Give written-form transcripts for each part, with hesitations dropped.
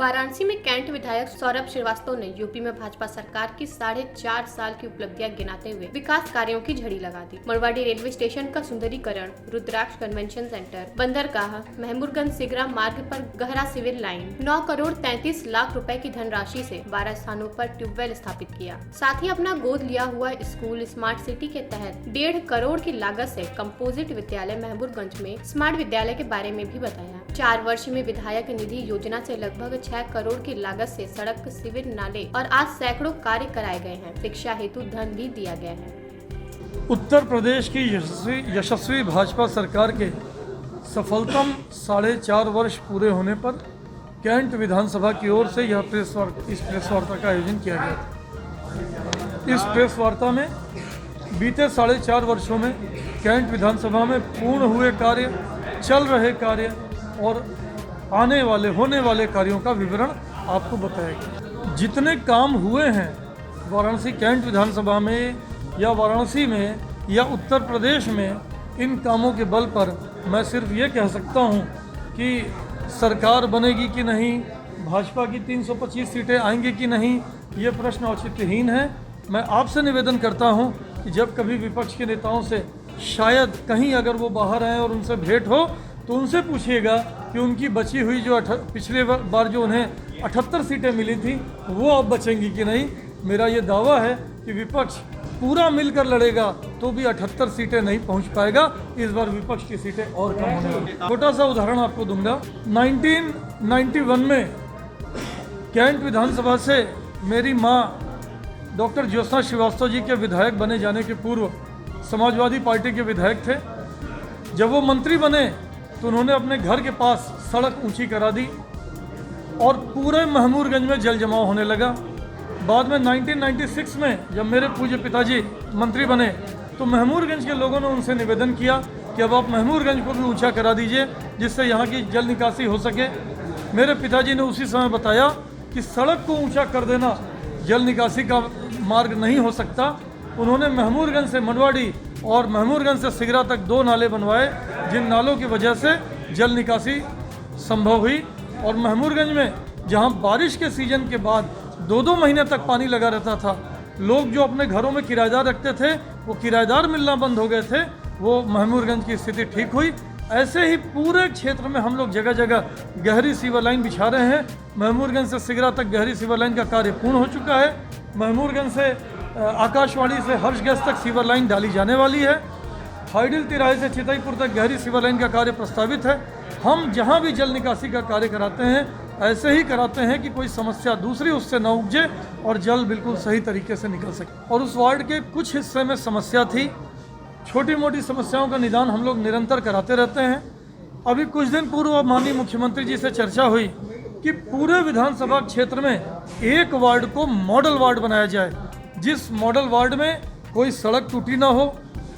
वाराणसी में कैंट विधायक सौरभ श्रीवास्तव ने यूपी में भाजपा सरकार की 4.5 साल की उपलब्धियां गिनाते हुए विकास कार्यों की झड़ी लगा दी। मरवाड़ी रेलवे स्टेशन का सुंदरीकरण, रुद्राक्ष कन्वेंशन सेंटर, बंदरगाह, महमूदगंज सिगरा मार्ग पर गहरा सिविल लाइन, 9 करोड़ 33 लाख रुपए की धनराशि से 12 स्थानों पर ट्यूबवेल स्थापित किया। साथ ही अपना गोद लिया हुआ स्कूल स्मार्ट सिटी के तहत 1.5 करोड़ की लागत से कंपोजिट विद्यालय महमूदगंज में स्मार्ट विद्यालय के बारे में भी बताया। 4 वर्ष में विधायक निधि योजना से लगभग 6 करोड़ की लागत से सड़क, सिविल, नाले और आज सैकड़ों कार्य कराए गए हैं। शिक्षा हेतु धन भी दिया गया है। उत्तर प्रदेश की यशस्वी भाजपा सरकार के सफलतम 4.5 वर्ष पूरे होने पर कैंट विधानसभा की ओर से यह प्रेस वार्ता का आयोजन किया गया था। इस प्रेस वार्ता में बीते 4.5 वर्षों में कैंट विधानसभा में पूर्ण हुए कार्य, चल रहे कार्य और होने वाले कार्यों का विवरण आपको बताया गया। जितने काम हुए हैं वाराणसी कैंट विधानसभा में या वाराणसी में या उत्तर प्रदेश में, इन कामों के बल पर मैं सिर्फ ये कह सकता हूँ कि सरकार बनेगी कि नहीं, भाजपा की 325 सीटें आएंगी कि नहीं, ये प्रश्न औचित्यहीन है। मैं आपसे निवेदन करता हूँ कि जब कभी विपक्ष के नेताओं से शायद कहीं अगर वो बाहर आए और उनसे भेंट हो तो उनसे पूछिएगा कि उनकी बची हुई जो पिछले बार जो उन्हें 78 सीटें मिली थी वो अब बचेंगी कि नहीं। मेरा ये दावा है कि विपक्ष पूरा मिलकर लड़ेगा तो भी 78 सीटें नहीं पहुंच पाएगा। इस बार विपक्ष की सीटें और कम होने वाली। छोटा सा उदाहरण आपको दूंगा। 1991 में कैंट विधानसभा से मेरी माँ डॉक्टर ज्योत्सना श्रीवास्तव जी के विधायक बने जाने के पूर्व समाजवादी पार्टी के विधायक थे। जब वो मंत्री बने तो उन्होंने अपने घर के पास सड़क ऊंची करा दी और पूरे महमूदगंज में जल जमाव होने लगा। बाद में 1996 में जब मेरे पूज्य पिताजी मंत्री बने तो महमूदगंज के लोगों ने उनसे निवेदन किया कि अब आप महमूदगंज को भी ऊंचा करा दीजिए जिससे यहाँ की जल निकासी हो सके। मेरे पिताजी ने उसी समय बताया कि सड़क को ऊंचा कर देना जल निकासी का मार्ग नहीं हो सकता। उन्होंने महमूदगंज से मनवाड़ी और महमूदगंज से सिगरा तक 2 नाले बनवाए जिन नालों की वजह से जल निकासी संभव हुई। और महमूदगंज में जहां बारिश के सीजन के बाद 2-2 महीने तक पानी लगा रहता था, लोग जो अपने घरों में किराएदार रखते थे वो किराएदार मिलना बंद हो गए थे, वो महमूदगंज की स्थिति ठीक हुई। ऐसे ही पूरे क्षेत्र में हम लोग जगह जगह गहरी सीवर लाइन बिछा रहे हैं। महमूदगंज से सिगरा तक गहरी सीवर लाइन का कार्य पूर्ण हो चुका है। महमूदगंज से आकाशवाणी से हर्षगंज तक सीवर लाइन डाली जाने वाली है। हाइडिल तिराहे से चितईपुर तक गहरी सीवर लाइन का कार्य प्रस्तावित है। हम जहां भी जल निकासी का कार्य कराते हैं ऐसे ही कराते हैं कि कोई समस्या दूसरी उससे न उपजे और जल बिल्कुल सही तरीके से निकल सके। और उस वार्ड के कुछ हिस्से में समस्या थी, छोटी मोटी समस्याओं का निदान हम लोग निरंतर कराते रहते हैं। अभी कुछ दिन पूर्व माननीय मुख्यमंत्री जी से चर्चा हुई कि पूरे विधानसभा क्षेत्र में एक वार्ड को मॉडल वार्ड बनाया जाए, जिस मॉडल वार्ड में कोई सड़क टूटी ना हो,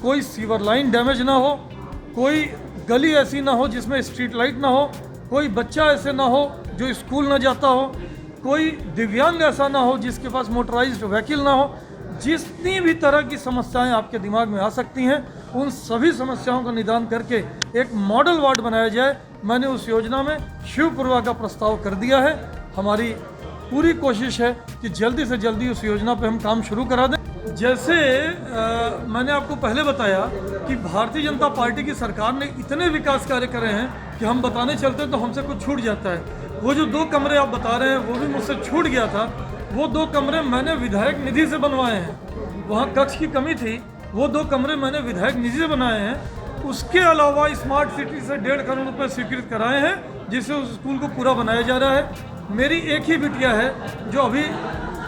कोई सीवर लाइन डैमेज ना हो, कोई गली ऐसी ना हो जिसमें स्ट्रीट लाइट ना हो, कोई बच्चा ऐसे ना हो जो स्कूल ना जाता हो, कोई दिव्यांग ऐसा ना हो जिसके पास मोटराइज्ड व्हीकल ना हो। जितनी भी तरह की समस्याएं आपके दिमाग में आ सकती हैं उन सभी समस्याओं का निदान करके एक मॉडल वार्ड बनाया जाए। मैंने उस योजना में शिवपुरवा का प्रस्ताव कर दिया है। हमारी पूरी कोशिश है कि जल्दी से जल्दी उस योजना पे हम काम शुरू करा दें। जैसे मैंने आपको पहले बताया कि भारतीय जनता पार्टी की सरकार ने इतने विकास कार्य करे हैं कि हम बताने चलते तो हमसे कुछ छूट जाता है। वो जो 2 कमरे आप बता रहे हैं वो भी मुझसे छूट गया था। वो 2 कमरे मैंने विधायक निधि से बनवाए हैं। वहाँ कक्ष की कमी थी, वो 2 कमरे मैंने विधायक निधि से बनाए हैं। उसके अलावा स्मार्ट सिटी से 1.5 करोड़ रुपये स्वीकृत कराए हैं जिससे उस स्कूल को पूरा बनाया जा रहा है। मेरी एक ही बिटिया है जो अभी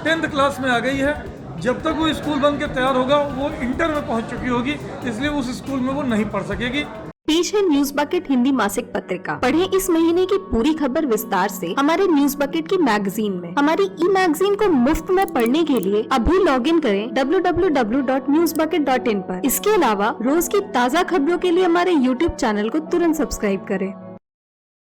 10th क्लास में आ गई है। जब तक वो स्कूल बन के तैयार होगा वो इंटर में पहुंच चुकी होगी, इसलिए उस स्कूल में वो नहीं पढ़ सकेगी। पेश है न्यूज बकेट हिंदी मासिक पत्रिका। पढ़ें इस महीने की पूरी खबर विस्तार से हमारे न्यूज बकेट की मैगजीन में। हमारी ई मैगजीन को मुफ्त में पढ़ने के लिए अभी लॉग इन करें www.newsbucket.in पर। इसके अलावा रोज की ताज़ा खबरों के लिए हमारे YouTube चैनल को तुरंत सब्सक्राइब करें।